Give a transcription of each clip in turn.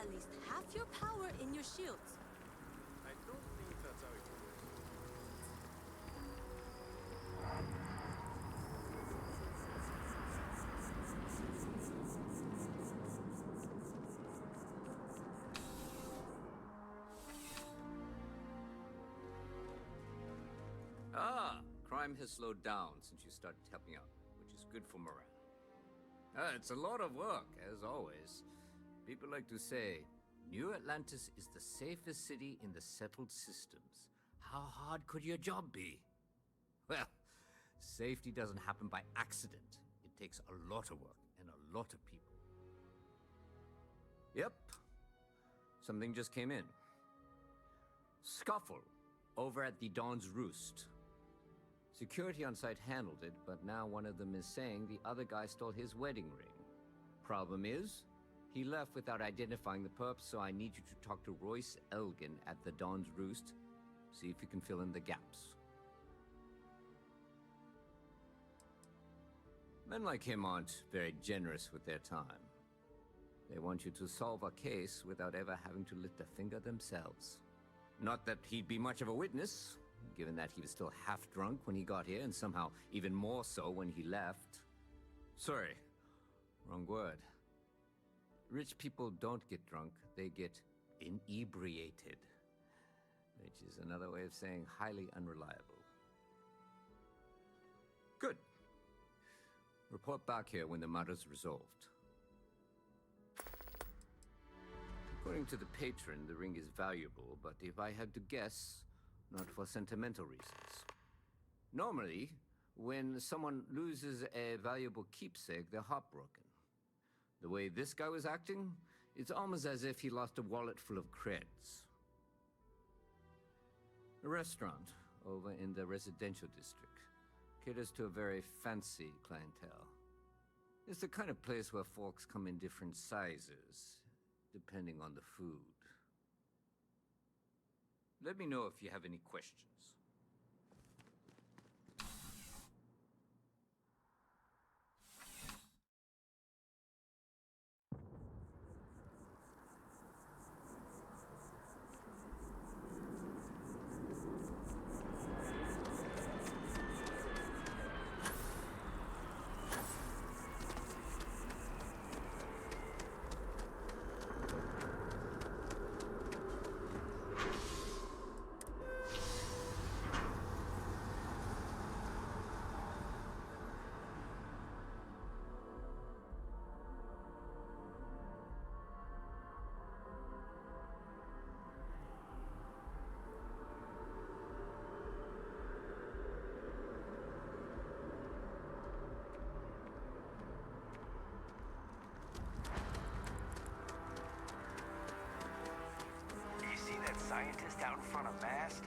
at least half your power in your shields. I don't think that's how it works. Crime has slowed down since you started helping out, which is good for morale. It's a lot of work, as always. People like to say, New Atlantis is the safest city in the settled systems. How hard could your job be? Well, safety doesn't happen by accident. It takes a lot of work and a lot of people. Yep. Something just came in. Scuffle over at the Dawn's Roost. Security on site handled it, but now one of them is saying the other guy stole his wedding ring. Problem is, he left without identifying the perp, so I need you to talk to Royce Elgin at the Dawn's Roost. See if you can fill in the gaps. Men like him aren't very generous with their time. They want you to solve a case without ever having to lift a finger themselves. Not that he'd be much of a witness, given that he was still half drunk when he got here, and somehow even more so when he left. Sorry, wrong word. Rich people don't get drunk, they get inebriated. Which is another way of saying highly unreliable. Good. Report back here when the matter's resolved. According to the patron, the ring is valuable, but if I had to guess, not for sentimental reasons. Normally, when someone loses a valuable keepsake, they're heartbroken. The way this guy was acting, it's almost as if he lost a wallet full of creds. A restaurant over in the residential district caters to a very fancy clientele. It's the kind of place where folks come in different sizes, depending on the food. Let me know if you have any questions. Scientist out in front of mast,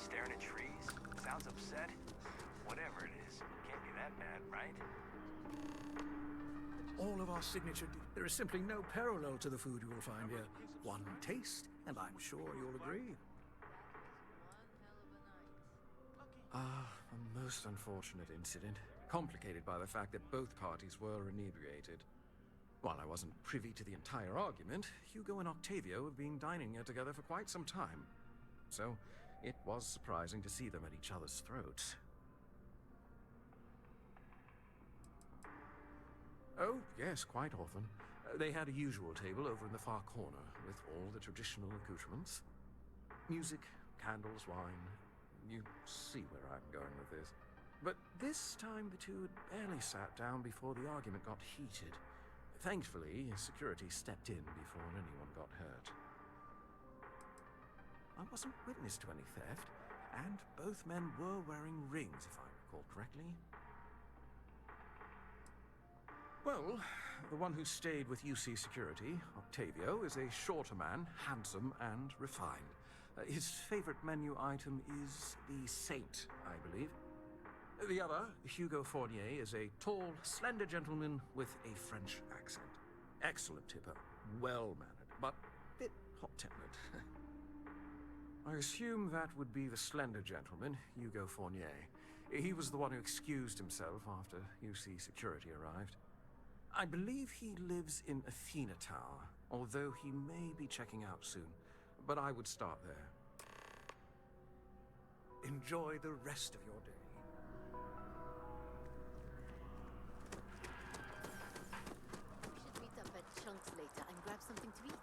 staring at trees, sounds upset. Whatever it is, can't be that bad, right? All of our signature... There is simply no parallel to the food you will find here. One taste, and I'm sure you'll agree. A most unfortunate incident, complicated by the fact that both parties were inebriated. While I wasn't privy to the entire argument, Hugo and Octavio have been dining here together for quite some time. So, it was surprising to see them at each other's throats. Oh, yes, quite often. They had a usual table over in the far corner, with all the traditional accoutrements. Music, candles, wine. You see where I'm going with this. But this time the two had barely sat down before the argument got heated. Thankfully, security stepped in before anyone got hurt. I wasn't witness to any theft, and both men were wearing rings, if I recall correctly. Well, the one who stayed with UC Security, Octavio, is a shorter man, handsome and refined. His favorite menu item is the Saint, I believe. The other, Hugo Fournier, is a tall, slender gentleman with a French accent. Excellent tipper, well-mannered, but a bit hot-tempered. I assume that would be the slender gentleman, Hugo Fournier. He was the one who excused himself after UC Security arrived. I believe he lives in Athena Tower, although he may be checking out soon. But I would start there. Enjoy the rest of your day. We should meet up at Chunks later and grab something to eat.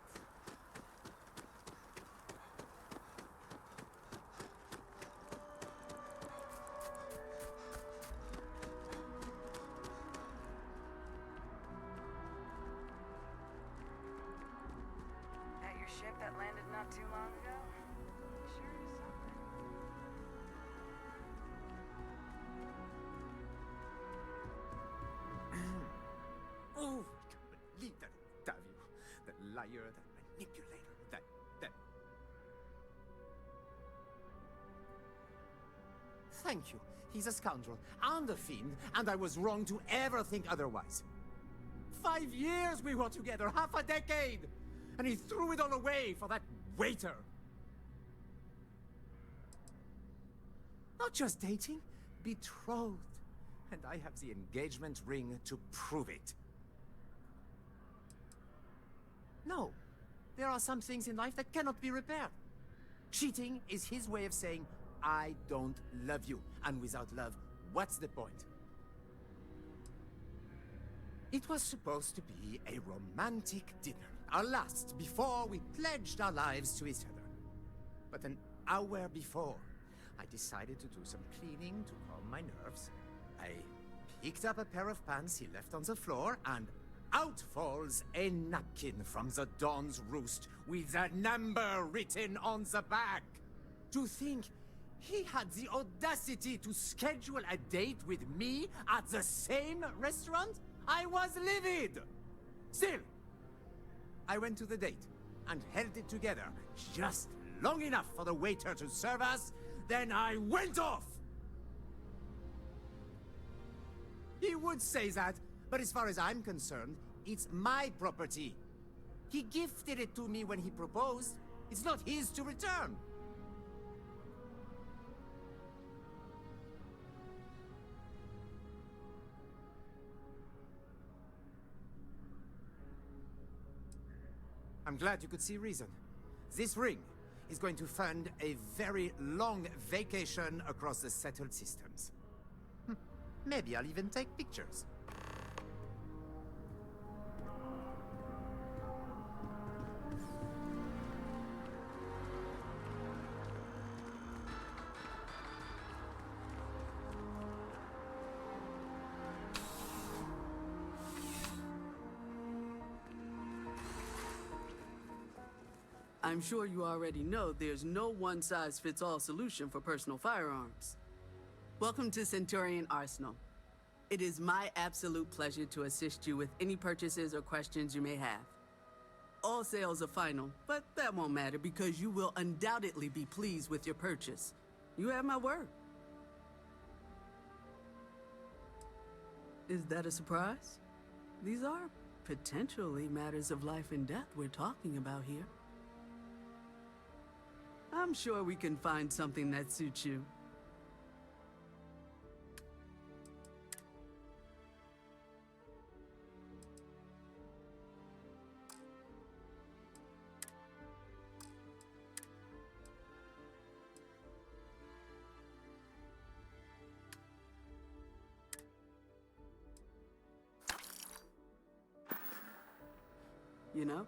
At your ship that landed not too long ago? Sure is something. Oh, I can't believe that Octavio, that liar, that manipulator, that... Thank you. He's a scoundrel and a fiend, and I was wrong to ever think otherwise. 5 years we were together, half a decade! And he threw it all away for that waiter. Not just dating, betrothed. And I have the engagement ring to prove it. No, there are some things in life that cannot be repaired. Cheating is his way of saying, I don't love you. And without love, what's the point? It was supposed to be a romantic dinner, our last before we pledged our lives to each other. But an hour before, I decided to do some cleaning to calm my nerves. I picked up a pair of pants he left on the floor, and out falls a napkin from the Dawn's Roost with a number written on the back. To think he had the audacity to schedule a date with me at the same restaurant? I was livid! Still, I went to the date and held it together just long enough for the waiter to serve us, then I went off! He would say that, but as far as I'm concerned, it's my property. He gifted it to me when he proposed. It's not his to return. I'm glad you could see reason. This ring is going to fund a very long vacation across the settled systems. Maybe I'll even take pictures. I'm sure you already know there's no one-size-fits-all solution for personal firearms. Welcome to Centurion Arsenal. It is my absolute pleasure to assist you with any purchases or questions you may have. All sales are final, but that won't matter because you will undoubtedly be pleased with your purchase. You have my word. Is that a surprise? These are potentially matters of life and death we're talking about here. I'm sure we can find something that suits you. You know,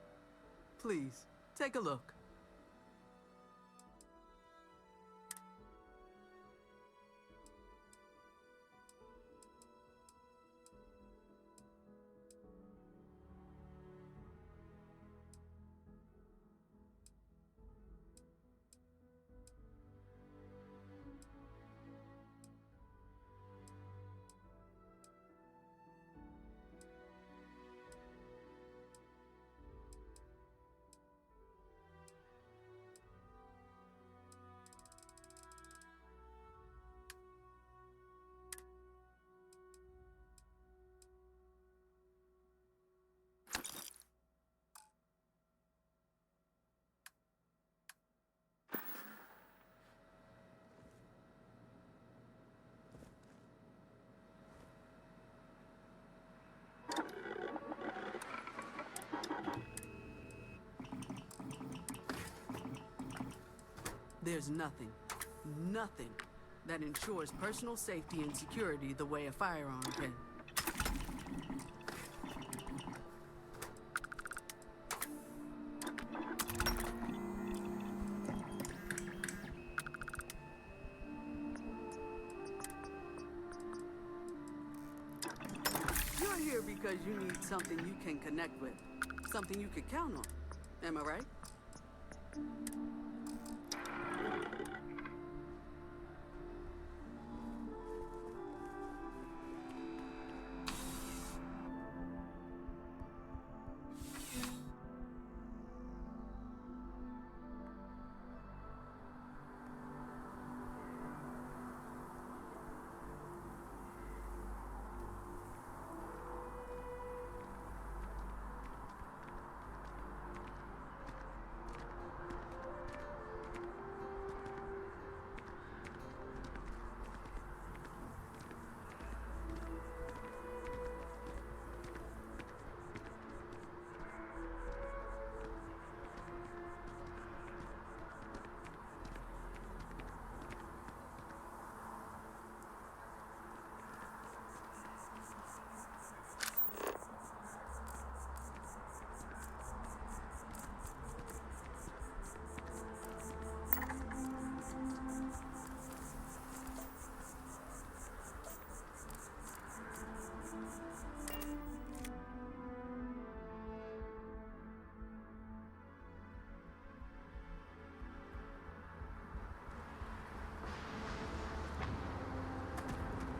please, take a look. There's nothing, nothing that ensures personal safety and security the way a firearm can. You're here because you need something you can connect with, something you could count on. Am I right?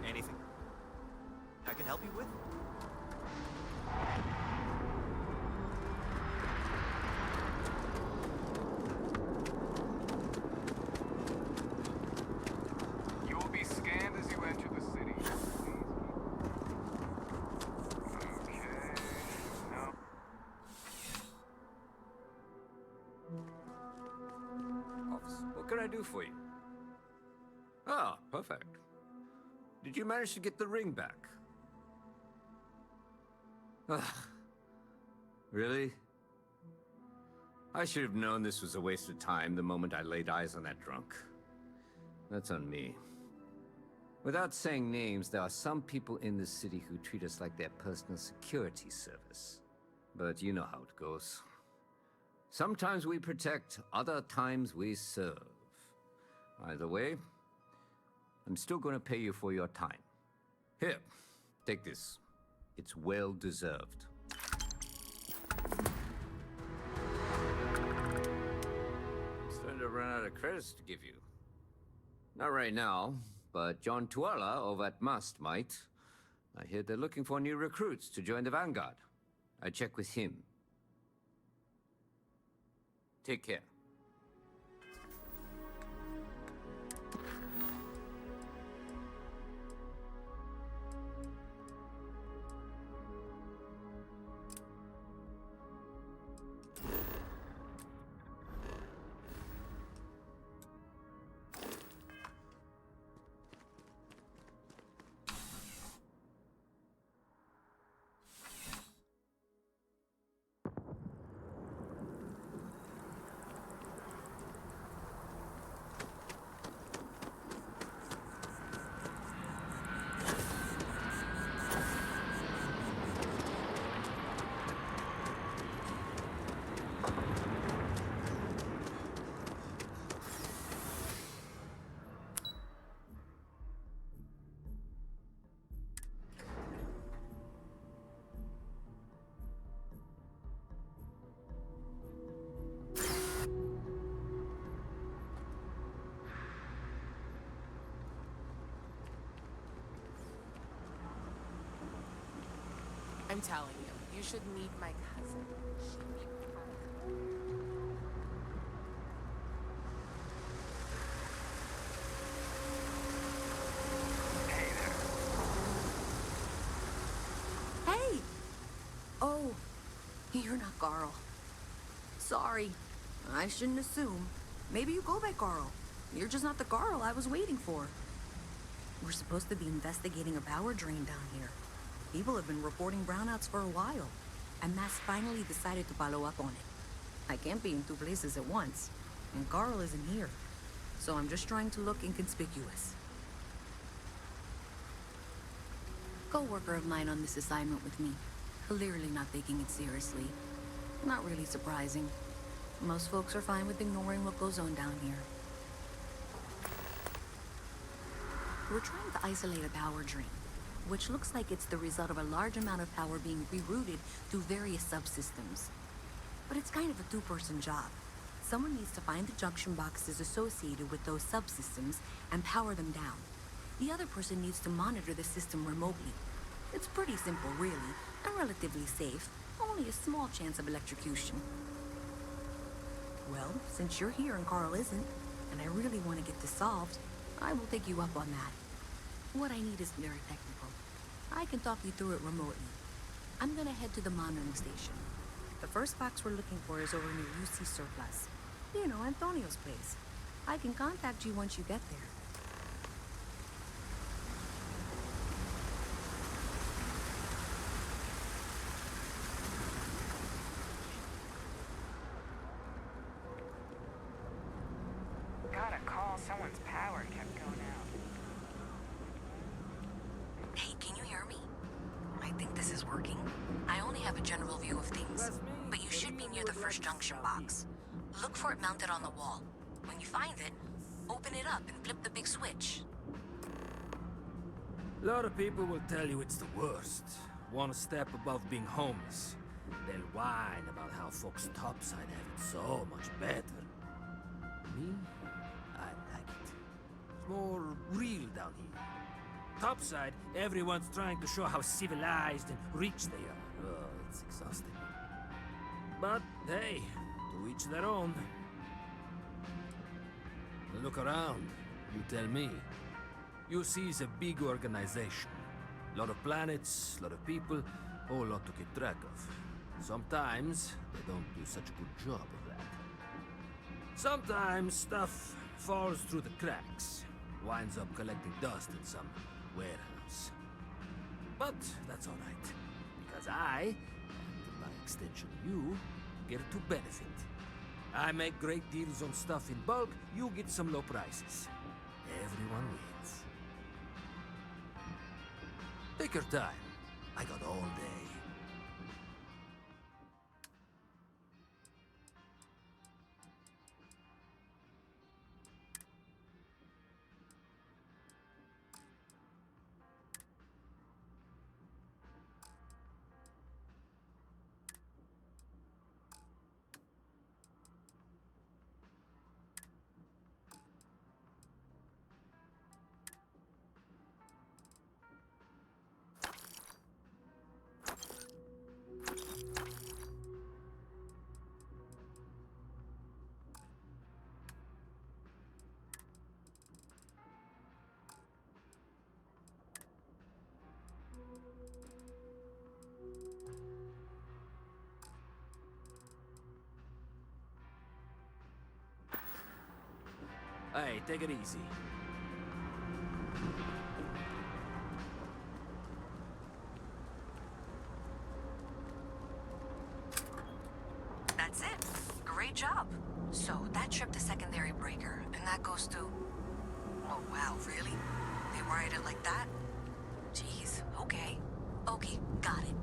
Anything I can help you with? You will be scanned as you enter the city. Okay. No. Officer, what can I do for you? Ah, perfect. Did you manage to get the ring back? Ah, really? I should have known this was a waste of time the moment I laid eyes on that drunk. That's on me. Without saying names, there are some people in this city who treat us like their personal security service. But you know how it goes. Sometimes we protect, other times we serve. Either way, I'm still going to pay you for your time. Here, take this. It's well deserved. I'm starting to run out of credits to give you. Not right now, but John Tuala over at Must might. I hear they're looking for new recruits to join the Vanguard. I check with him. Take care. I'm telling you, you should meet my cousin. Hey! Oh, you're not Carl. Sorry. I shouldn't assume. Maybe you go by Carl. You're just not the Carl I was waiting for. We're supposed to be investigating a power drain down here. People have been reporting brownouts for a while, and Mass finally decided to follow up on it. I can't be in two places at once, and Carl isn't here. so I'm just trying to look inconspicuous. Co-worker of mine on this assignment with me, clearly not taking it seriously. Not really surprising. Most folks are fine with ignoring what goes on down here. We're trying to isolate a power drain, which looks like it's the result of a large amount of power being rerouted through various subsystems. But it's kind of a two-person job. Someone needs to find the junction boxes associated with those subsystems and power them down. The other person needs to monitor the system remotely. It's pretty simple, really, and relatively safe. Only a small chance of electrocution. Well, since you're here and Carl isn't, and I really want to get this solved, I will take you up on that. What I need is very technical. I can talk you through it remotely. I'm gonna head to the monitoring station. The first box we're looking for is over near UC Surplus. You know, Antonio's place. I can contact you once you get there. Got a call. Someone's power kept going out. Hey, can you hear me? I think this is working. I only have a general view of things, but you should be near the first junction box. Look for it mounted on the wall. When you find it, open it up and flip the big switch. A lot of people will tell you it's the worst. One step above being homeless. They'll whine about how folks topside have it so much better. Me? I like it. It's more real down here. Topside, everyone's trying to show how civilized and rich they are. Oh, it's exhausting. But hey, to each their own. Look around. You tell me. UC is a big organization. A lot of planets, a lot of people, whole lot to keep track of. Sometimes they don't do such a good job of that. Sometimes stuff falls through the cracks, winds up collecting dust in some warehouse. But that's all right, because I, and by extension you, get to benefit. I make great deals on stuff in bulk, you get some low prices. Everyone wins. Take your time. I got all day. Hey, take it easy. That's it. Great job. So, that tripped the secondary breaker, and that goes to... Oh, wow, really? They wired it like that? Jeez, okay. Okay, got it.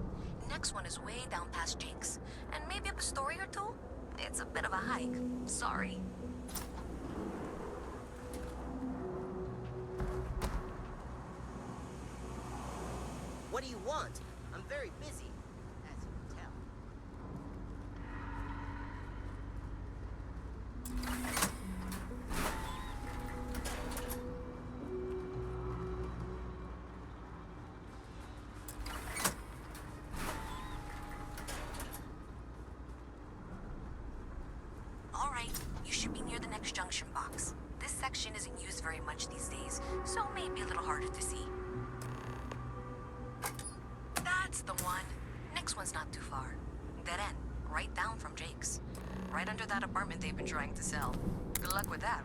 Next one is way down past Jake's, and maybe up a story or two? It's a bit of a hike. Sorry. What do you want? I'm very busy, as you can tell. All right, you should be near the next junction box. This section isn't used very much these days, so it may be a little harder to see. That's the one. Next one's not too far. Dead end, right down from Jake's. Right under that apartment they've been trying to sell. Good luck with that.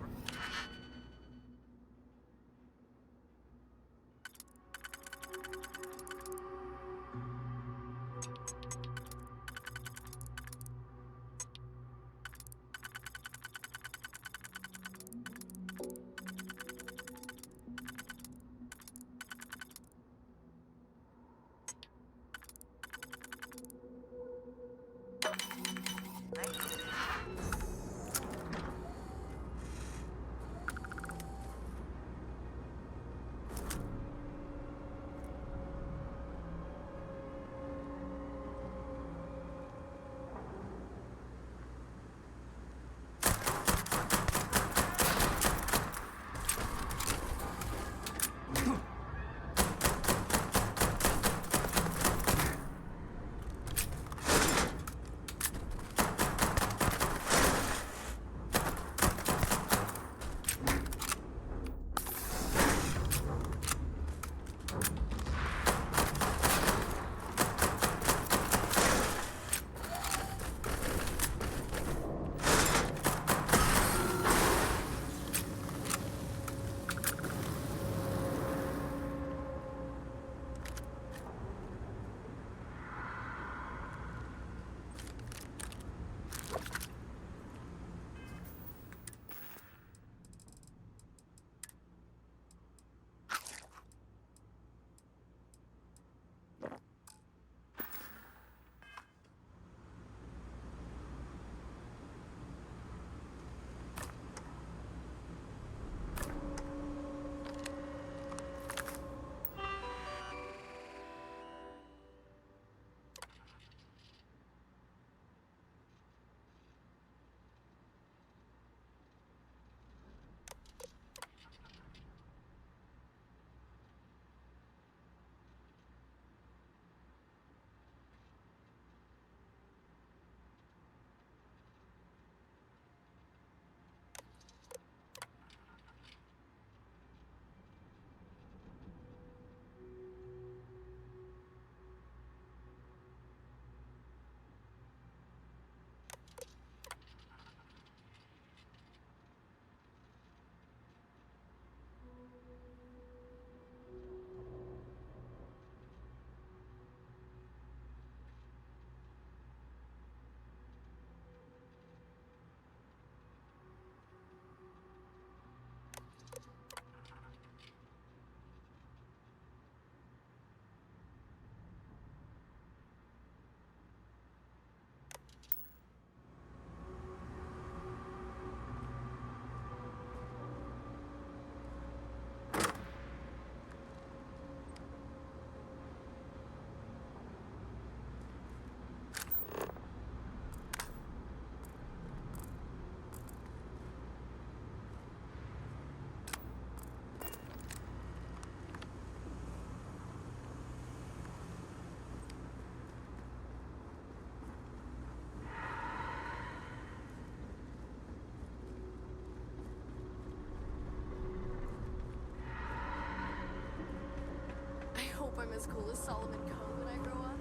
as cool as Solomon Cone when I grow up?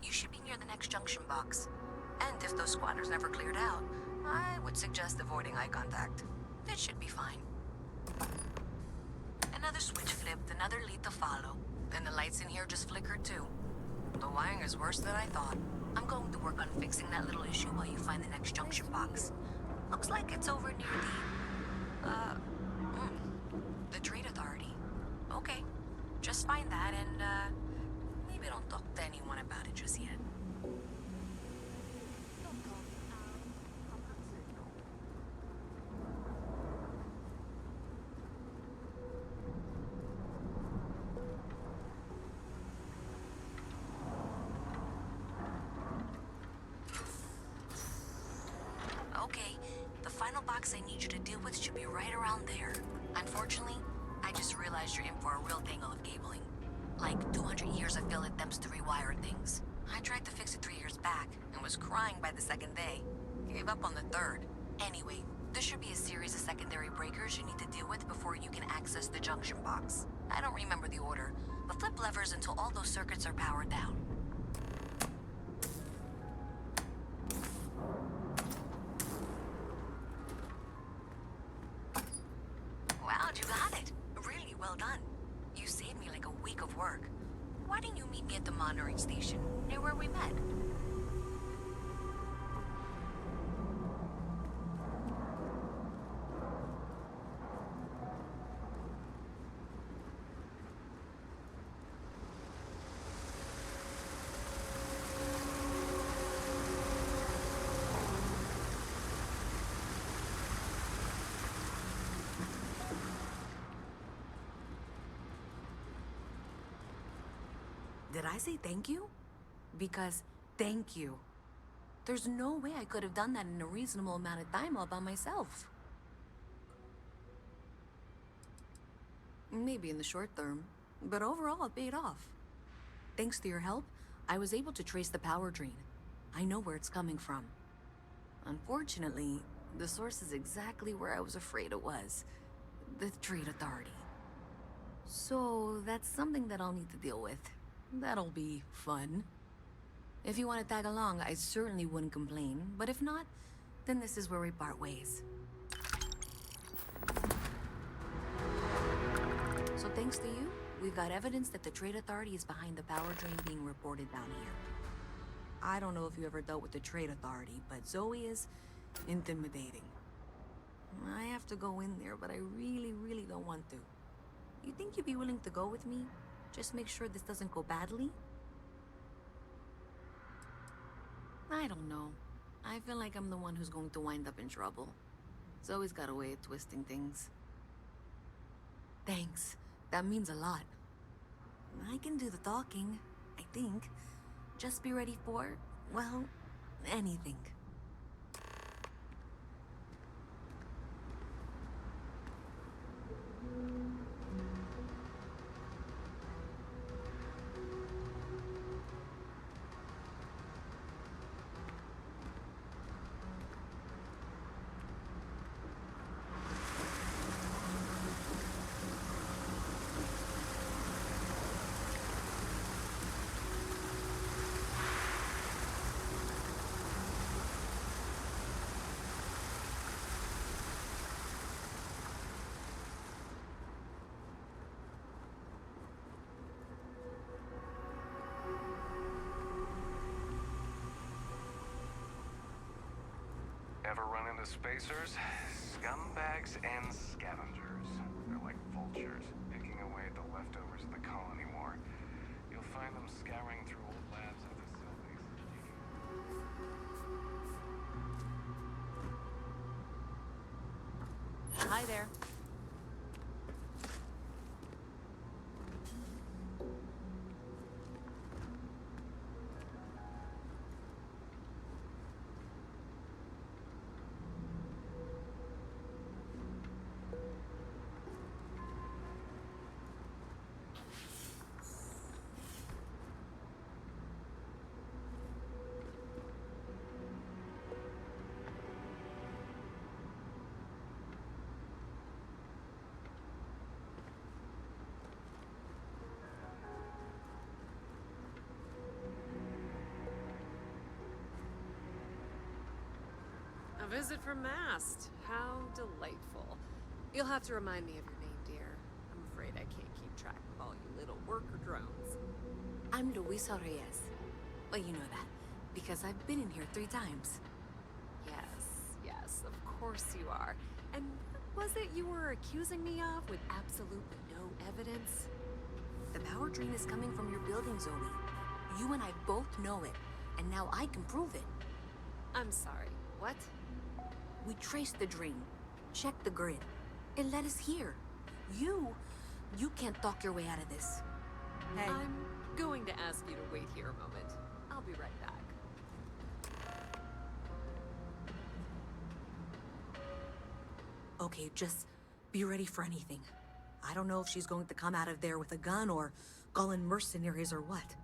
You should be near the next junction box. And if those squatters never cleared out, I would suggest avoiding eye contact. It should be fine. Another switch flipped, another lead to follow. And the lights in here just flickered too. The wiring is worse than I thought. I'm going to work on fixing that little issue while you find the next junction box. Looks like it's over near the Trade Authority. Okay, just find that and, maybe don't talk to anyone about it just yet. Okay, the final box I need you to deal with should be right around there. Unfortunately, I just realized you're in for a real tangle of cabling. Like 200 years of field attempts to rewire things. I tried to fix it 3 years back and was crying by the second day. Gave up on the third. Anyway, there should be a series of secondary breakers you need to deal with before you can access the junction box. I don't remember the order, but flip levers until all those circuits are powered down. Wow, you got it. Really well done. You saved me like a week of work. Why didn't you meet me at the monitoring station, near where we met? Did I say thank you? Because thank you. There's no way I could have done that in a reasonable amount of time all by myself. Maybe in the short term, but overall it paid off. Thanks to your help, I was able to trace the power drain. I know where it's coming from. Unfortunately, the source is exactly where I was afraid it was. The Trade Authority. So that's something that I'll need to deal with. That'll be fun. If you want to tag along, I certainly wouldn't complain, but if not, then this is where we part ways. So thanks to you, we've got evidence that the Trade Authority is behind the power drain being reported down here. I don't know if you ever dealt with the Trade Authority, but Zoe is intimidating. I have to go in there, but I really don't want to. You think you'd be willing to go with me? Just make sure this doesn't go badly? I don't know. I feel like I'm the one who's going to wind up in trouble. Zoe's got a way of twisting things. Thanks. That means a lot. I can do the talking, I think. Just be ready for, well, anything. Ever run into spacers? Scumbags and scavengers. They're like vultures, picking away at the leftovers of the colony war. You'll find them scouring through old labs and facilities. Hi there. visit from Mast. How delightful. You'll have to remind me of your name, dear. I'm afraid I can't keep track of all you little worker drones. I'm Luisa Reyes. Well, you know that, because I've been in here 3 times. Yes, of course you are. And what was it you were accusing me of with absolutely no evidence? The power drain is coming from your building, Zoe. You and I both know it, and now I can prove it. I'm sorry, what? We traced the drain, checked the grid. It led us here. You can't talk your way out of this. Hey. I'm going to ask you to wait here a moment. I'll be right back. Okay, just be ready for anything. I don't know if she's going to come out of there with a gun or call in mercenaries or what.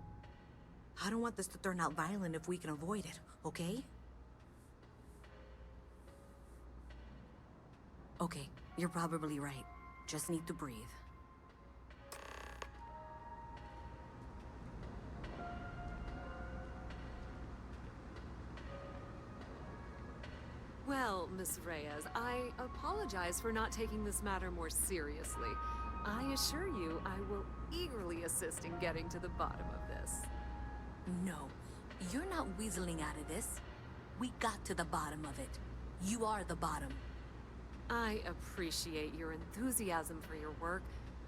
I don't want this to turn out violent if we can avoid it, okay? Okay, you're probably right. Just need to breathe. Well, Miss Reyes, I apologize for not taking this matter more seriously. I assure you I will eagerly assist in getting to the bottom of this. No, you're not weaseling out of this. We got to the bottom of it. You are the bottom. I appreciate your enthusiasm for your work,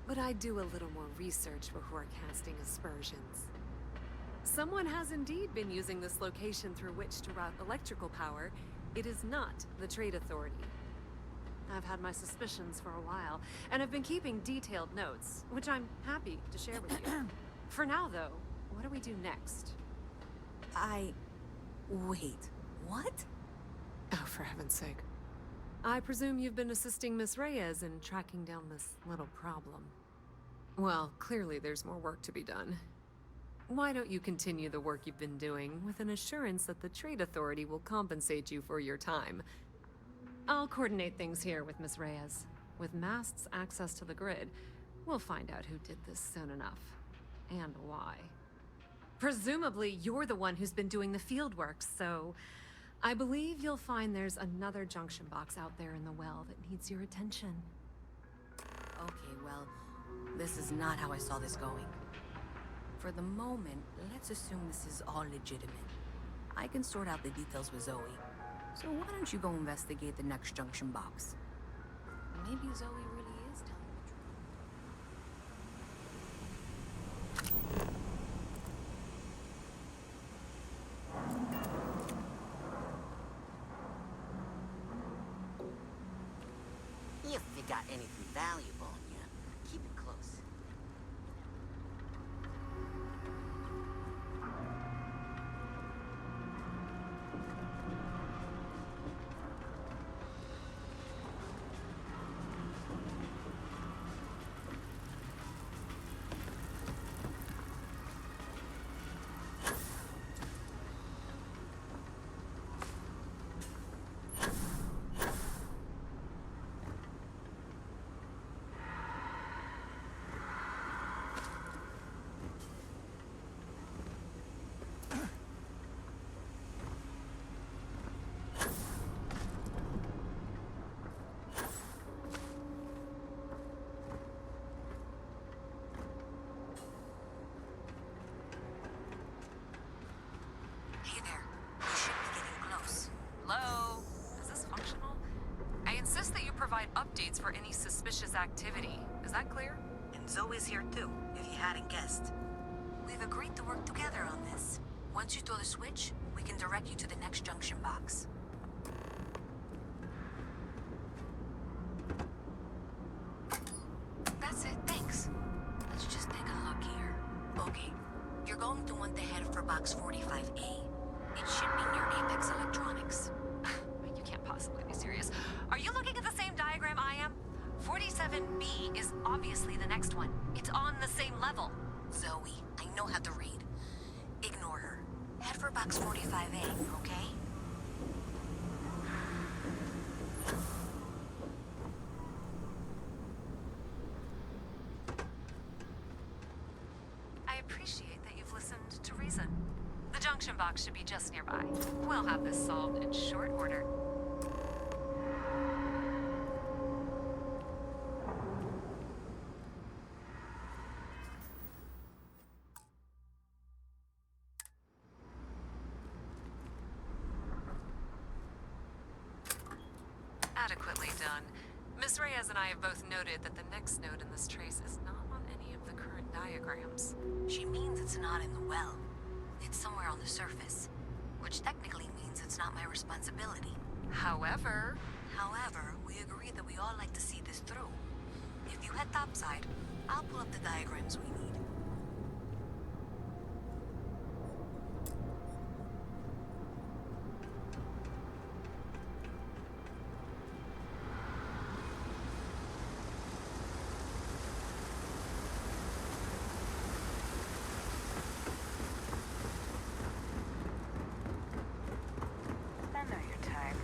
but I do a little more research before casting aspersions. Someone has indeed been using this location through which to route electrical power. It is not the Trade Authority. I've had my suspicions for a while, and have been keeping detailed notes, which I'm happy to share with you. For now, though, what do we do next? Wait, what? Oh, for heaven's sake. I presume you've been assisting Miss Reyes in tracking down this little problem. Well, clearly there's more work to be done. Why don't you continue the work you've been doing with an assurance that the Trade Authority will compensate you for your time? I'll coordinate things here with Miss Reyes. With Mast's access to the grid, we'll find out who did this soon enough. And why. Presumably, you're the one who's been doing the field work, so I believe you'll find there's another junction box out there in the well that needs your attention. Okay, well, this is not how I saw this going. For the moment, let's assume this is all legitimate. I can sort out the details with Zoe. So why don't you go investigate the next junction box? Maybe Zoe really is telling the truth. If you got anything valuable on you, keep it close. Hey there. You should be getting close. Hello? Is this functional? I insist that you provide updates for any suspicious activity. Is that clear? And Zoe's here too, if you hadn't guessed. We've agreed to work together on this. Once you throw the switch, we can direct you to the next junction box. That's it, thanks. Let's just take a look here. Okay, you're going to want to head for box 45A. It should be near Apex Electronics. You can't possibly be serious. Are you looking at the same diagram I am? 47B is obviously the next one. It's on the same level. Zoe, I know how to read. Ignore her. Head for box 45A, okay? I appreciate that you've listened to reason. The junction box should be just nearby. We'll have this solved in short order. done. Miss Reyes and I have both noted that the next node in this trace is not on any of the current diagrams. She means it's not in the well. It's somewhere on the surface, which technically means it's not my responsibility. However, we agreed that we all like to see this through. If you head topside, I'll pull up the diagrams we need. I know your type.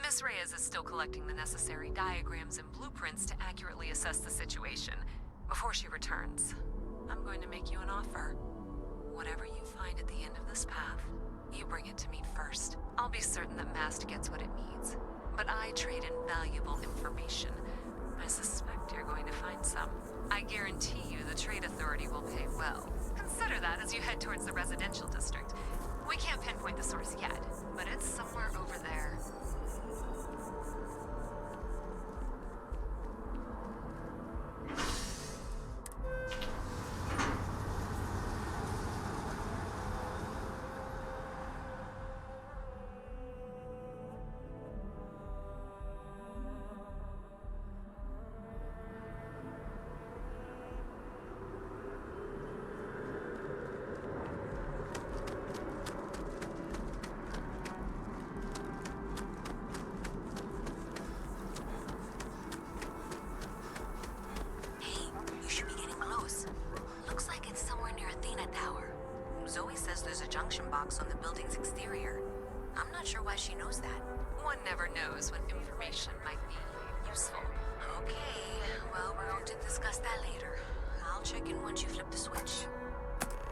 Miss Reyes is still collecting the necessary diagrams and blueprints to accurately assess the situation. Before she returns, I'm going to make you an offer. Whatever you find at the end of this path, you bring it to me first. I'll be certain that Mast gets what it needs. But I trade in valuable information. I suspect you're going to find some. I guarantee you the Trade Authority will pay well. Consider that as you head towards the residential district. We can't pinpoint the source yet, but it's somewhere over there. Junction box on the building's exterior. I'm not sure why she knows that. One never knows when information might be useful. Okay, well, we're going to discuss that later. I'll check in once you flip the switch.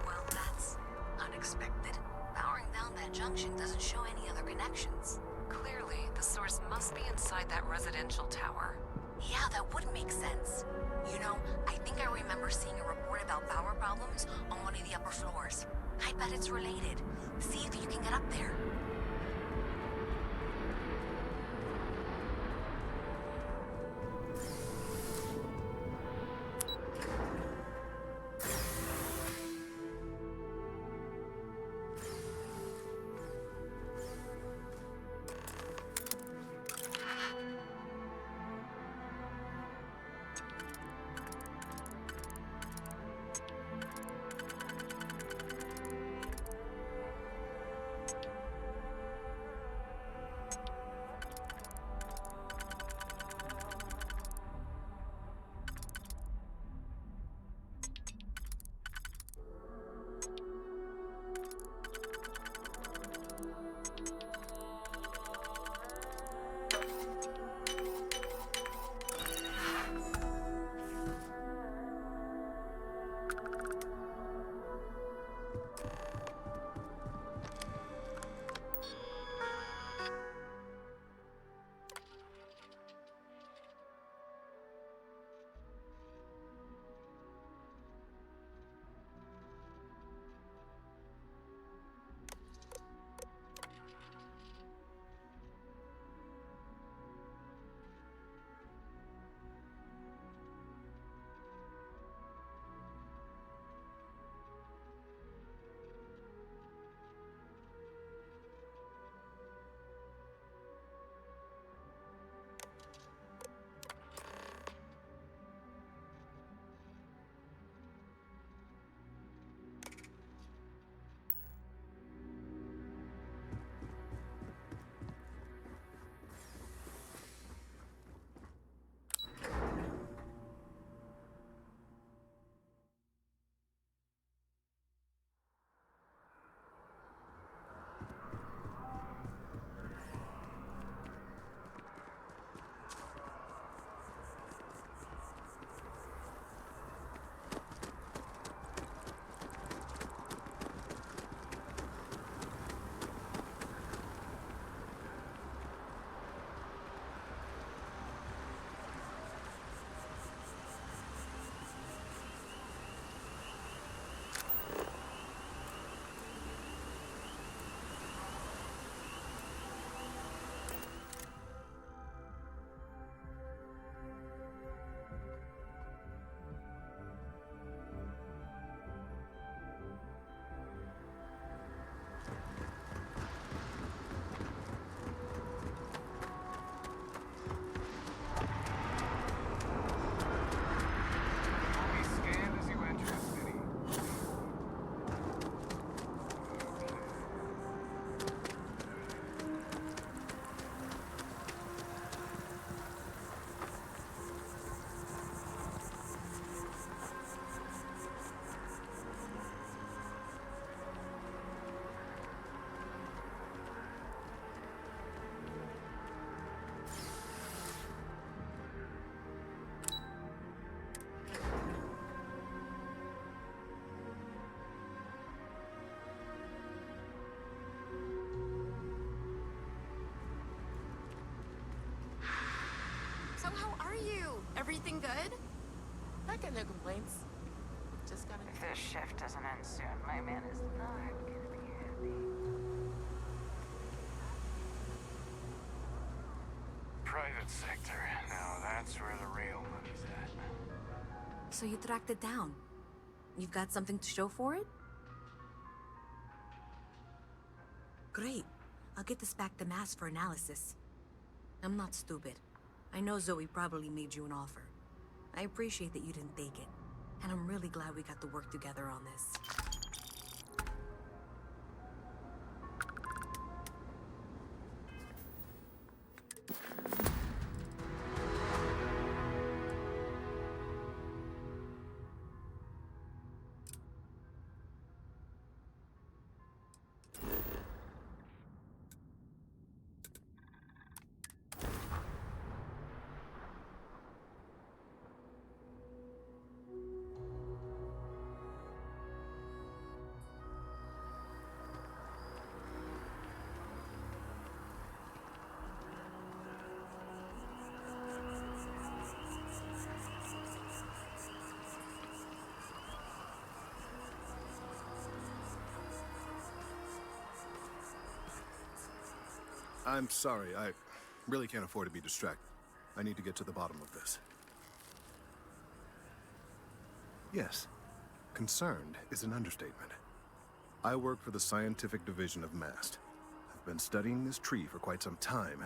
Well, that's unexpected. Powering down that junction doesn't show any other connections. Clearly, the source must be inside that residential tower. Yeah, that would make sense. You know, I think I remember seeing a report about power problems on one of the upper floors. I bet it's related. See if you can get up there. Everything good? I got no complaints. Just gotta... If this shift doesn't end soon, my man is not gonna be happy. Private sector. Now that's where the real money's at. So you tracked it down. You've got something to show for it? Great. I'll get this back to Mass for analysis. I'm not stupid. I know Zoe probably made you an offer. I appreciate that you didn't take it. And I'm really glad we got to work together on this. I'm sorry, I really can't afford to be distracted. I need to get to the bottom of this. Yes, concerned is an understatement. I work for the scientific division of MAST. I've been studying this tree for quite some time,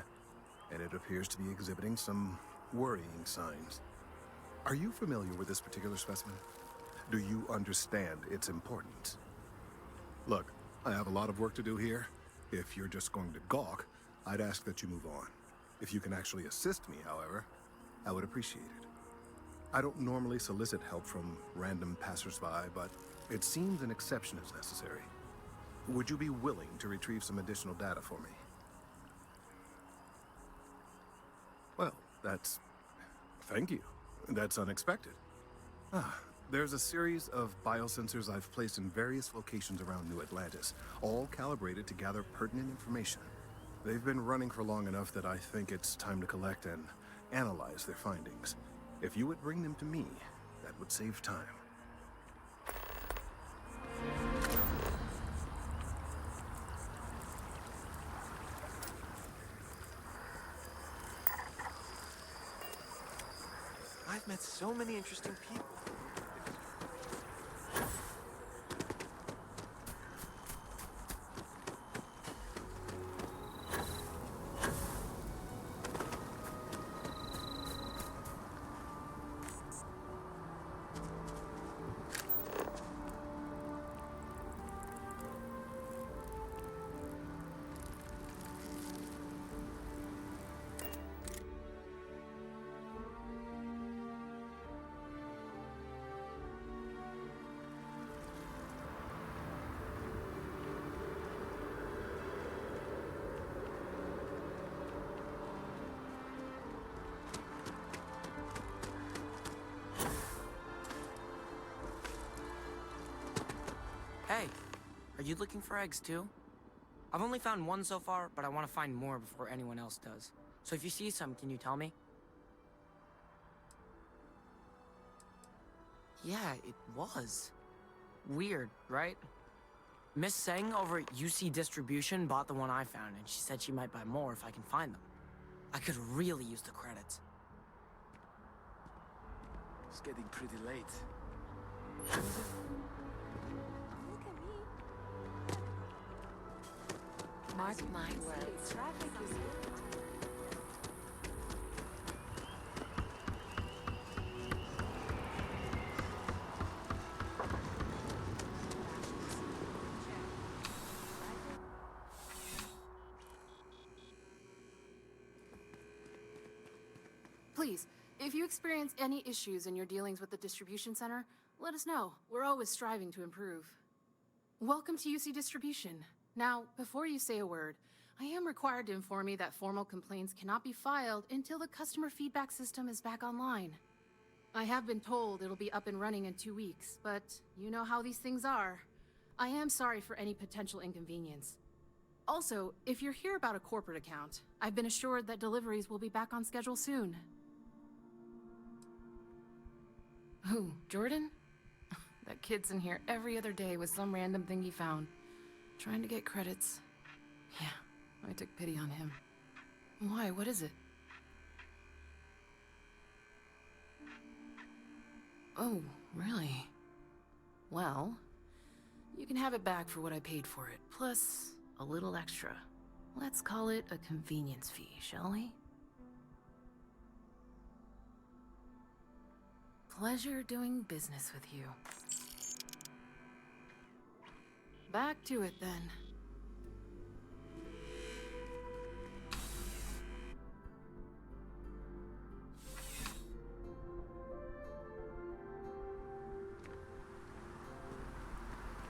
and it appears to be exhibiting some worrying signs. Are you familiar with this particular specimen? Do you understand its importance? Look, I have a lot of work to do here. If you're just going to gawk, I'd ask that you move on. If you can actually assist me, however, I would appreciate it. I don't normally solicit help from random passersby, but it seems an exception is necessary. Would you be willing to retrieve some additional data for me? Well, thank you. That's unexpected. There's a series of biosensors I've placed in various locations around New Atlantis, all calibrated to gather pertinent information. They've been running for long enough that I think it's time to collect and analyze their findings. If you would bring them to me, that would save time. I've met so many interesting people. Hey, are you looking for eggs too? I've only found one so far, but I want to find more before anyone else does. So if you see some, can you tell me? Yeah, it was. Weird, right? Miss Seng over at UC Distribution bought the one I found, and she said she might buy more if I can find them. I could really use the credits. It's getting pretty late. Mark my words. Traffic is Please, if you experience any issues in your dealings with the distribution center, let us know. We're always striving to improve. Welcome to UC Distribution. Now, before you say a word, I am required to inform you that formal complaints cannot be filed until the customer feedback system is back online. I have been told it'll be up and running in 2 weeks, but you know how these things are. I am sorry for any potential inconvenience. Also, if you're here about a corporate account, I've been assured that deliveries will be back on schedule soon. Who, Jordan? That kid's in here every other day with some random thing he found. Trying to get credits. Yeah, I took pity on him. Why? What is it? Oh, really? Well, you can have it back for what I paid for it, plus a little extra. Let's call it a convenience fee, shall we? Pleasure doing business with you. Back to it, then.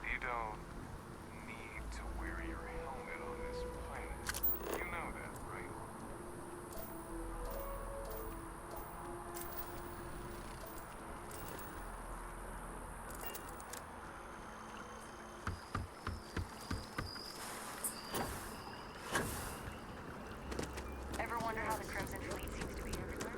You don't need to wear your helmet on this planet. You know that, right? Ever wonder how the Crimson Fleet seems to be everywhere?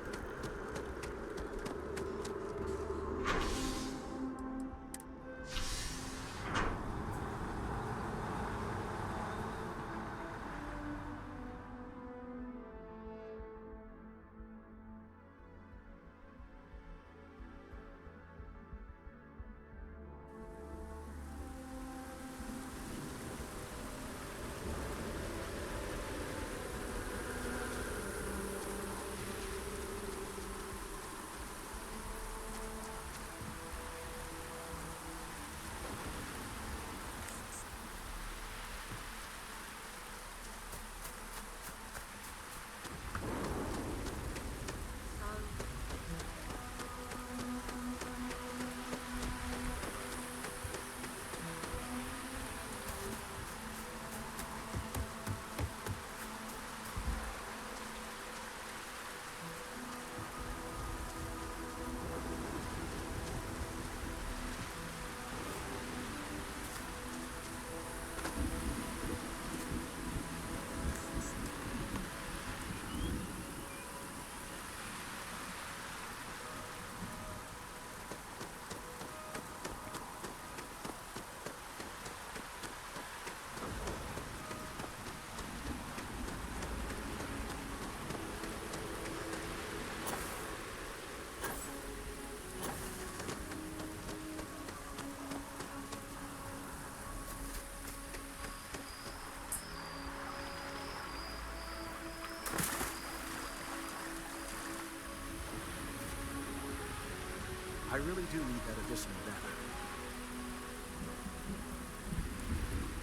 I really do need that additional data.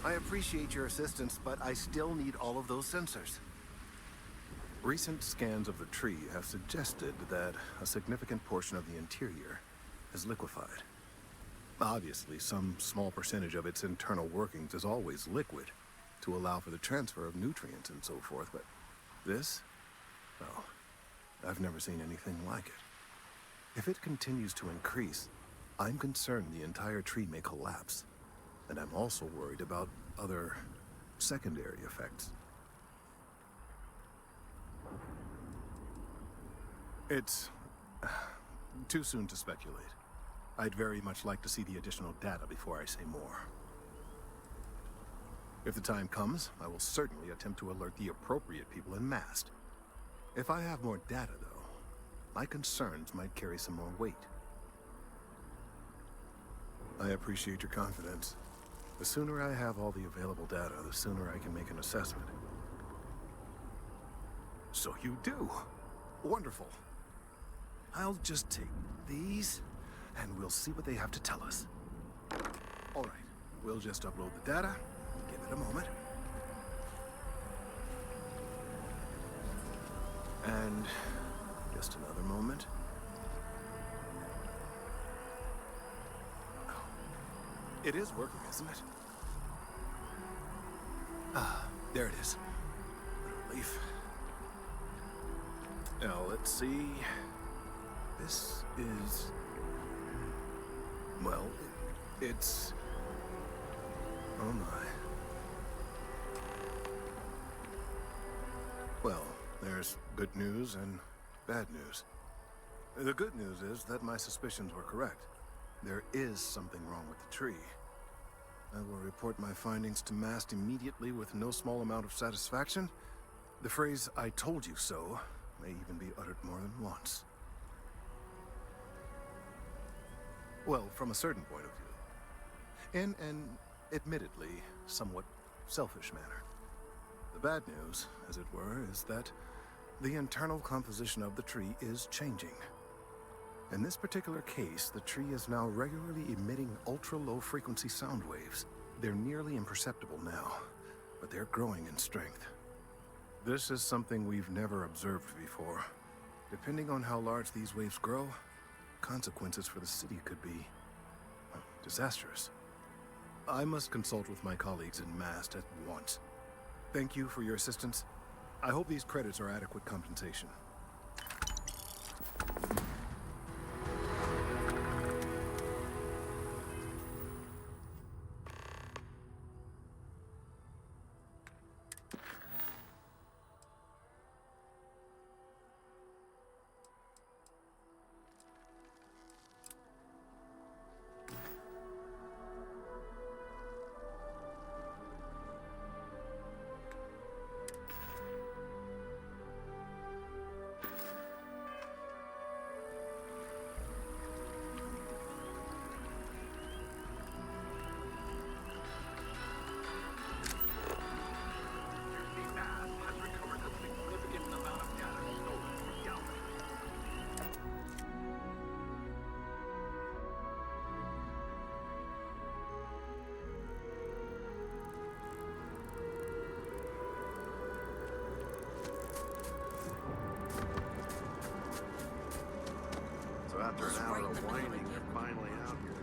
I appreciate your assistance, but I still need all of those sensors. Recent scans of the tree have suggested that a significant portion of the interior is liquefied. Obviously, some small percentage of its internal workings is always liquid to allow for the transfer of nutrients and so forth, but this? Well, I've never seen anything like it. If it continues to increase, I'm concerned the entire tree may collapse. And I'm also worried about other secondary effects. It's too soon to speculate. I'd very much like to see the additional data before I say more. If the time comes, I will certainly attempt to alert the appropriate people in Mast. If I have more data, though, my concerns might carry some more weight. I appreciate your confidence. The sooner I have all the available data, the sooner I can make an assessment. So you do? Wonderful. I'll just take these, and we'll see what they have to tell us. All right, we'll just upload the data. Give it a moment. And just another moment. Oh, it is working, isn't it? Ah, there it is. What a relief. Now, let's see. This is... well, it's... oh my. Well, there's good news and bad news. The good news is that my suspicions were correct. There is something wrong with the tree. I will report my findings to Mast immediately with no small amount of satisfaction. The phrase, "I told you so," may even be uttered more than once. Well, from a certain point of view. In an, admittedly, somewhat selfish manner. The bad news, as it were, is that the internal composition of the tree is changing. In this particular case, the tree is now regularly emitting ultra-low frequency sound waves. They're nearly imperceptible now, but they're growing in strength. This is something we've never observed before. Depending on how large these waves grow, consequences for the city could be disastrous. I must consult with my colleagues in Mast at once. Thank you for your assistance. I hope these credits are adequate compensation. So after an hour of whining, you're finally out here.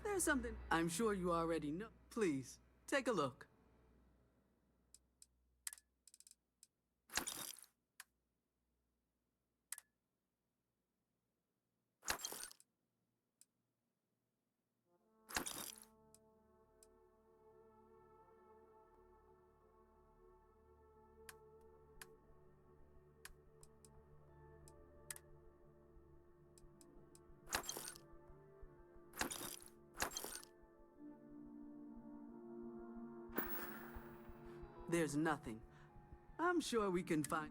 There's something I'm sure you already know. Please, take a look. There's nothing. I'm sure we can find...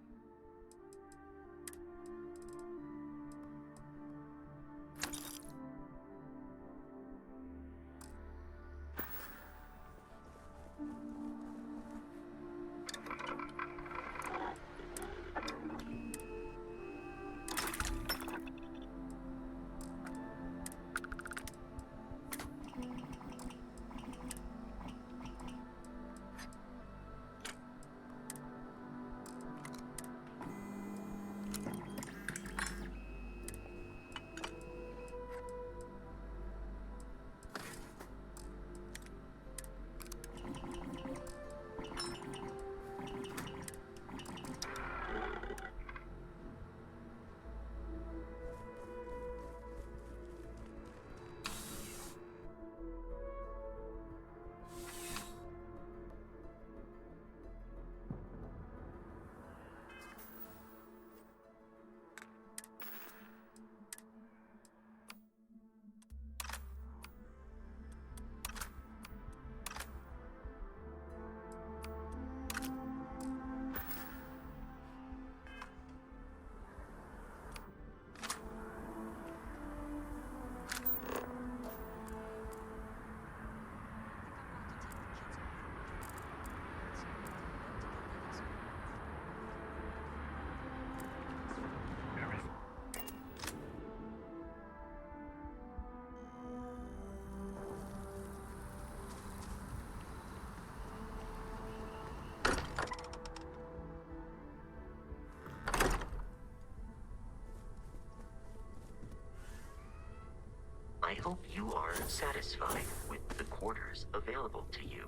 I hope you are satisfied with the quarters available to you.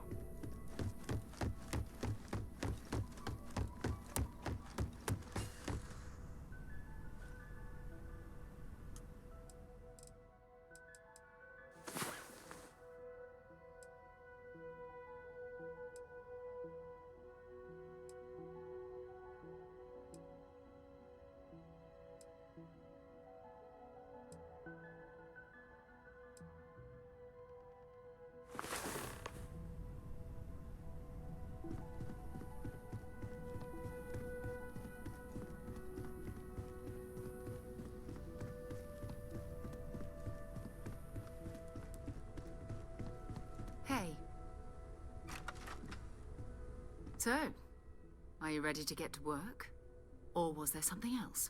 So, are you ready to get to work? Or was there something else?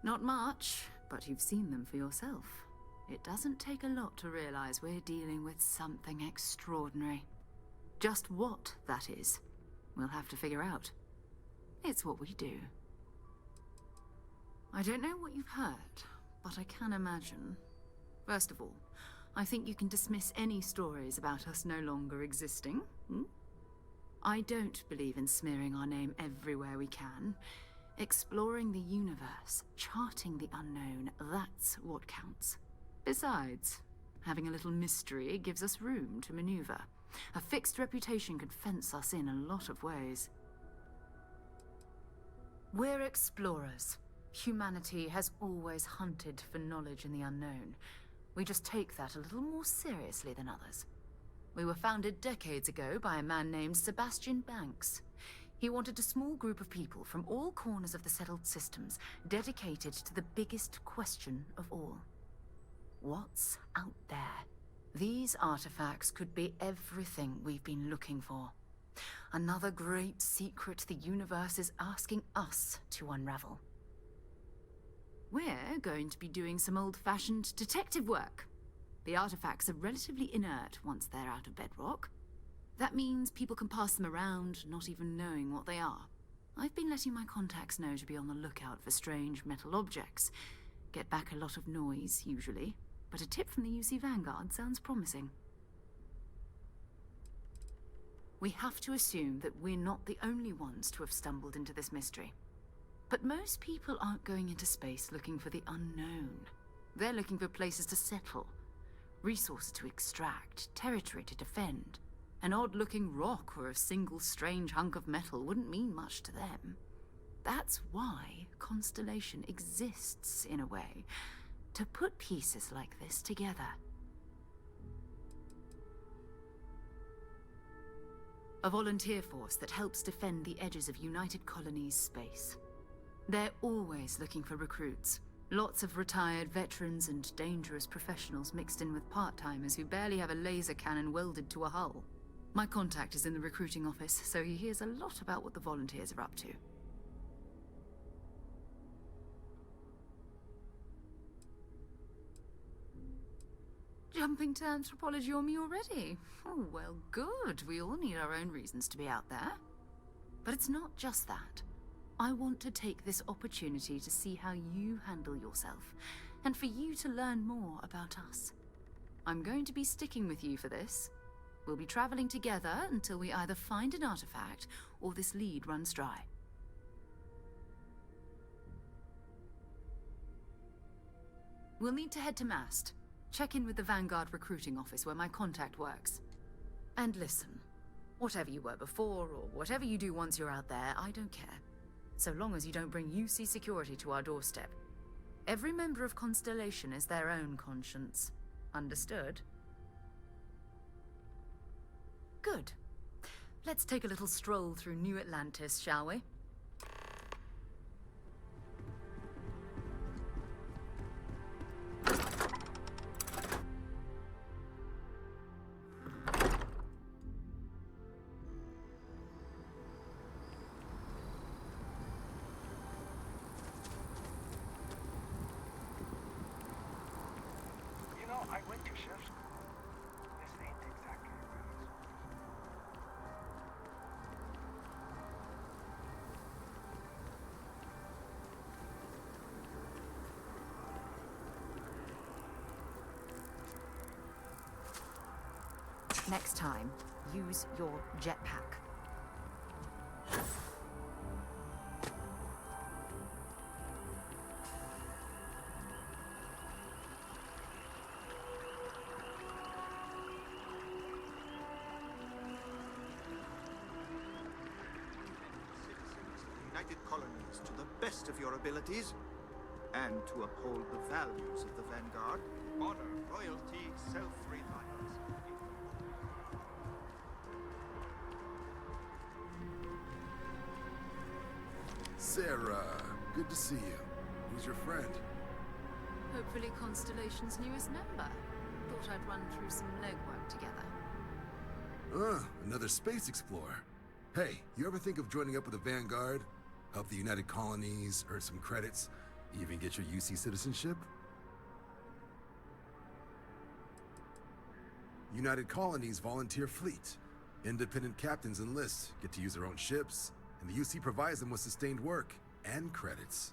Not much, but you've seen them for yourself. It doesn't take a lot to realize we're dealing with something extraordinary. Just what that is, we'll have to figure out. It's what we do. I don't know what you've heard, but I can imagine. First of all, I think you can dismiss any stories about us no longer existing. I don't believe in smearing our name everywhere we can. Exploring the universe, charting the unknown, that's what counts. Besides, having a little mystery gives us room to maneuver. A fixed reputation could fence us in a lot of ways. We're explorers. Humanity has always hunted for knowledge in the unknown. We just take that a little more seriously than others. We were founded decades ago by a man named Sebastian Banks. He wanted a small group of people from all corners of the settled systems dedicated to the biggest question of all. What's out there? These artifacts could be everything we've been looking for. Another great secret the universe is asking us to unravel. We're going to be doing some old-fashioned detective work. The artifacts are relatively inert once they're out of bedrock. That means people can pass them around, not even knowing what they are. I've been letting my contacts know to be on the lookout for strange metal objects. Get back a lot of noise, usually, but a tip from the UC Vanguard sounds promising. We have to assume that we're not the only ones to have stumbled into this mystery. But most people aren't going into space looking for the unknown. They're looking for places to settle, resources to extract, territory to defend. An odd-looking rock or a single strange hunk of metal wouldn't mean much to them. That's why Constellation exists, in a way, to put pieces like this together. A volunteer force that helps defend the edges of United Colonies space. They're always looking for recruits. Lots of retired veterans and dangerous professionals mixed in with part-timers who barely have a laser cannon welded to a hull. My contact is in the recruiting office, so he hears a lot about what the volunteers are up to. Jumping to anthropology on me already? Oh, well, good. We all need our own reasons to be out there. But it's not just that. I want to take this opportunity to see how you handle yourself, and for you to learn more about us. I'm going to be sticking with you for this. We'll be traveling together until we either find an artifact or this lead runs dry. We'll need to head to Mast. Check in with the Vanguard recruiting office where my contact works. And listen, whatever you were before or whatever you do once you're out there, I don't care. So long as you don't bring UC security to our doorstep. Every member of Constellation is their own conscience. Understood? Good. Let's take a little stroll through New Atlantis, shall we? You know, I went to chef school. This ain't exactly Next time, use your jetpack. United Colonies to the best of your abilities, and to uphold the values of the Vanguard: honor, loyalty, self-reliance. Sarah, good to see you. Who's your friend? Hopefully Constellation's newest member. Thought I'd run through some legwork together. Another space explorer. Hey, you ever think of joining up with the Vanguard? Help the United Colonies, earn some credits, even get your UC citizenship? United Colonies volunteer fleet. Independent captains enlist, get to use their own ships, and the UC provides them with sustained work and credits.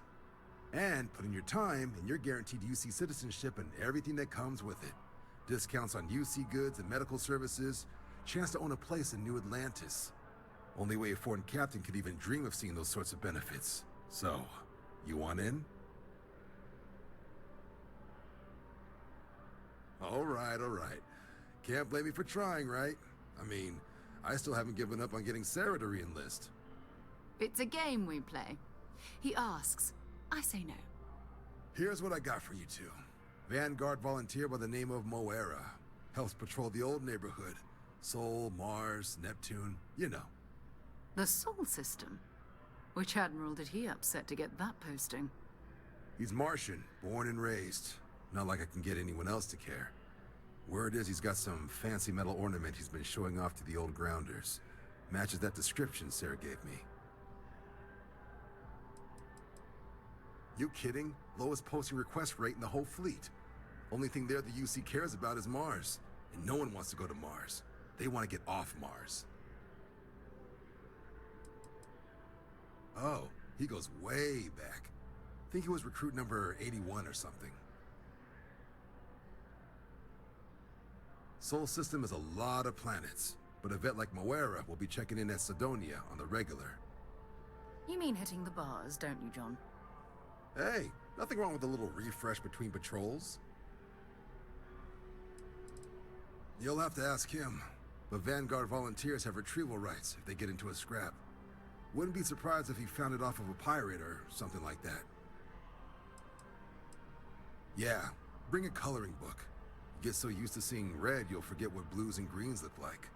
And put in your time, and you're guaranteed UC citizenship and everything that comes with it. Discounts on UC goods and medical services, chance to own a place in New Atlantis. Only way a foreign captain could even dream of seeing those sorts of benefits. So, you want in? All right. Can't blame me for trying, right? I mean, I still haven't given up on getting Sarah to re-enlist. It's a game we play. He asks, I say no. Here's what I got for you two. Vanguard volunteer by the name of Moera. Helps patrol the old neighborhood. Sol, Mars, Neptune, you know. The Sol system? Which admiral did he upset to get that posting? He's Martian, born and raised. Not like I can get anyone else to care. Word is he's got some fancy metal ornament he's been showing off to the old grounders. Matches that description Sarah gave me. You kidding? Lowest posting request rate in the whole fleet. Only thing there the UC cares about is Mars. And no one wants to go to Mars. They want to get off Mars. Oh, he goes way back. Think he was recruit number 81 or something. Sol system is a lot of planets, but a vet like Moera will be checking in at Sidonia on the regular. You mean hitting the bars, don't you, John? Hey, nothing wrong with a little refresh between patrols. You'll have to ask him, but Vanguard volunteers have retrieval rights if they get into a scrap. Wouldn't be surprised if he found it off of a pirate or something like that. Yeah, bring a coloring book. You get so used to seeing red, you'll forget what blues and greens look like.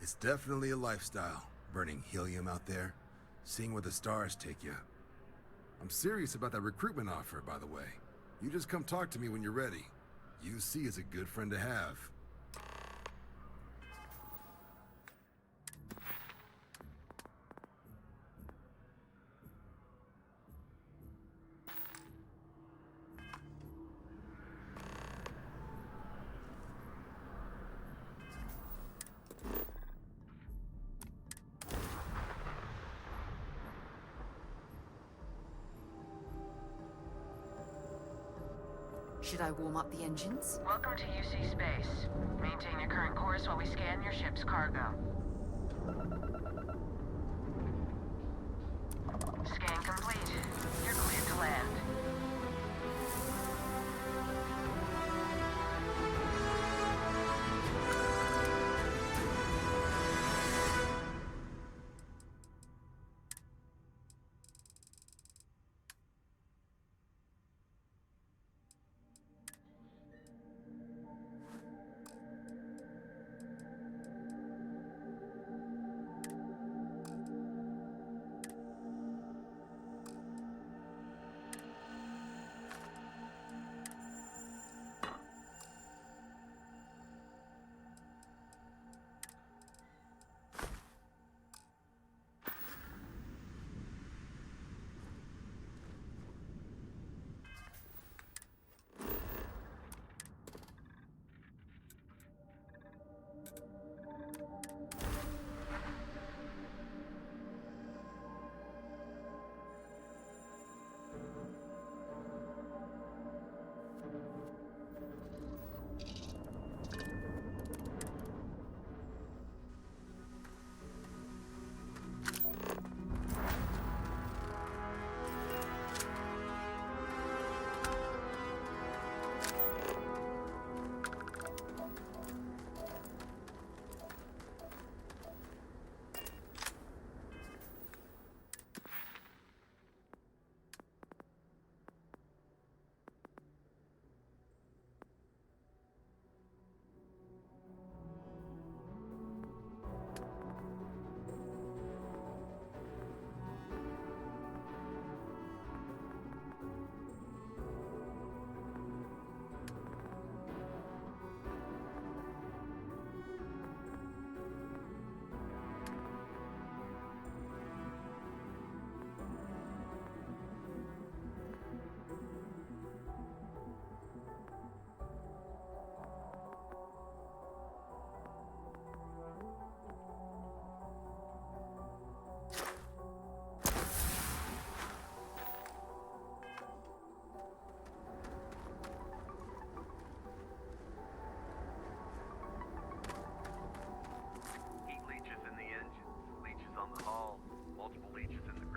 It's definitely a lifestyle, burning helium out there, seeing where the stars take you. I'm serious about that recruitment offer, by the way. You just come talk to me when you're ready. UC is a good friend to have. Should I warm up the engines? Welcome to UC Space. Maintain your current course while we scan your ship's cargo. Scan complete. You're cleared to land.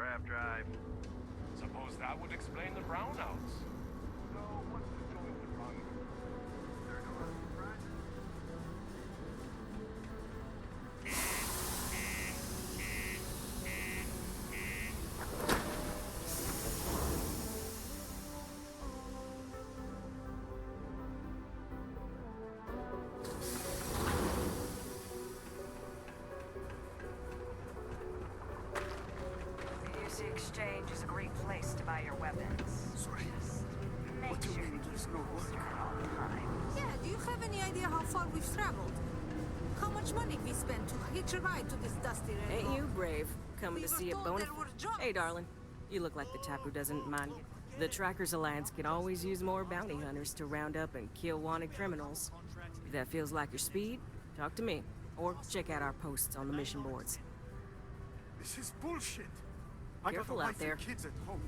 Craft drive. Suppose that would explain the brownouts. So, what's the story with Rendezvous? There are no other surprises? The UC Exchange is a great place to buy your weapons. Sorry. Just make What do you sure mean you there's keep no the holster work? at all times. Yeah, do you have any idea how far we've traveled? How much money we spent to hitch a ride to this dusty railroad? Ain't you brave, coming We to were see a told bonus? there were jobs. Hey, darling. You look like the type who doesn't mind you. The Trackers Alliance can always use more bounty hunters to round up and kill wanted criminals. If that feels like your speed, talk to me. Or check out our posts on the mission boards. This is bullshit. I got a Careful out wife there. and kids at home.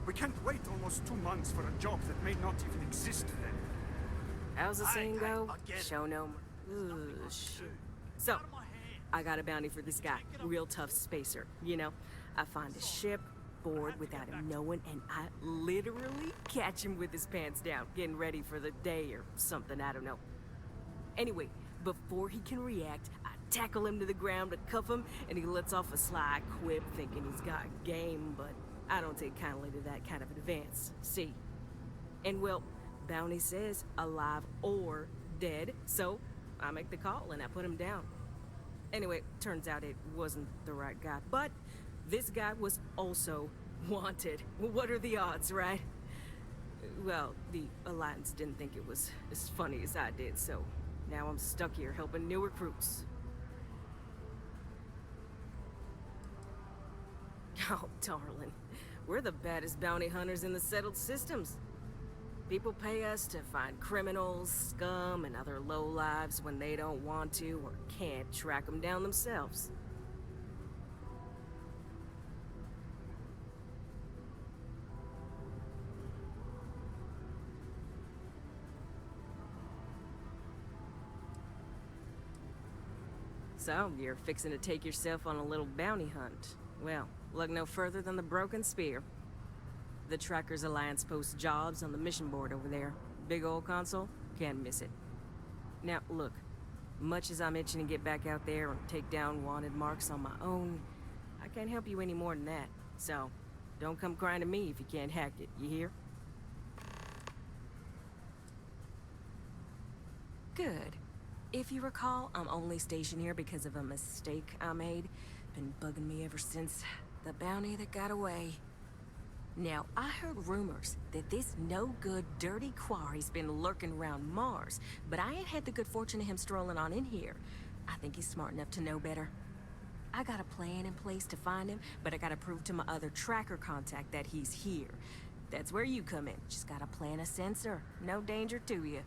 We can't wait almost 2 months for a job that may not even exist then. How's the saying go? again. Show no shit. So, I got a bounty for this guy. Real tough spacer, you know? I find a ship, board without him knowing, and I literally catch him with his pants down, getting ready for the day or something, I don't know. Anyway, before he can react, I tackle him to the ground to cuff him, and he lets off a sly quip thinking he's got game, but I don't take kindly to that kind of advance. See? And well, bounty says alive or dead, so I make the call and I put him down. Anyway, turns out it wasn't the right guy, but this guy was also wanted. What are the odds, right? Well, the Alliance didn't think it was as funny as I did, so now I'm stuck here helping new recruits. Oh, darling. We're the baddest bounty hunters in the settled systems. People pay us to find criminals, scum, and other lowlives when they don't want to or can't track them down themselves. So, you're fixing to take yourself on a little bounty hunt. Well, look no further than the Broken Spear. The Trackers Alliance posts jobs on the mission board over there. Big old console, can't miss it. Now, look, much as I'm itching to get back out there and take down wanted marks on my own, I can't help you any more than that. So, don't come crying to me if you can't hack it, you hear? Good. If you recall, I'm only stationed here because of a mistake I made. Been bugging me ever since. The bounty that got away. Now, I heard rumors that this no-good, dirty quarry's been lurking around Mars, but I ain't had the good fortune of him strolling on in here. I think he's smart enough to know better. I got a plan in place to find him, but I gotta prove to my other tracker contact that he's here. That's where you come in. Just gotta plant a sensor. No danger to you.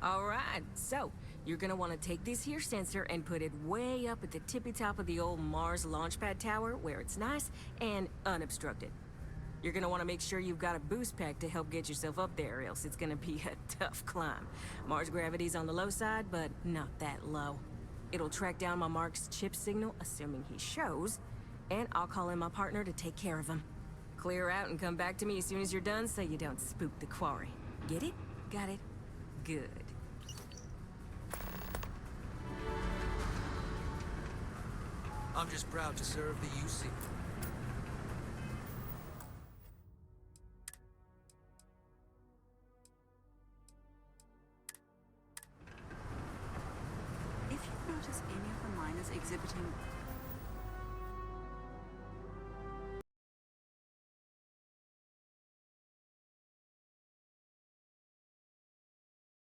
Alright, so you're gonna want to take this here sensor and put it way up at the tippy top of the old Mars launchpad tower where it's nice and unobstructed. You're gonna want to make sure you've got a boost pack to help get yourself up there, else it's gonna be a tough climb. Mars gravity's on the low side, but not that low. It'll track down my Mark's chip signal, assuming he shows, and I'll call in my partner to take care of him. Clear out and come back to me as soon as you're done so you don't spook the quarry. Get it? Got it? Good. I'm just proud to serve the UC. If you notice any of the miners exhibiting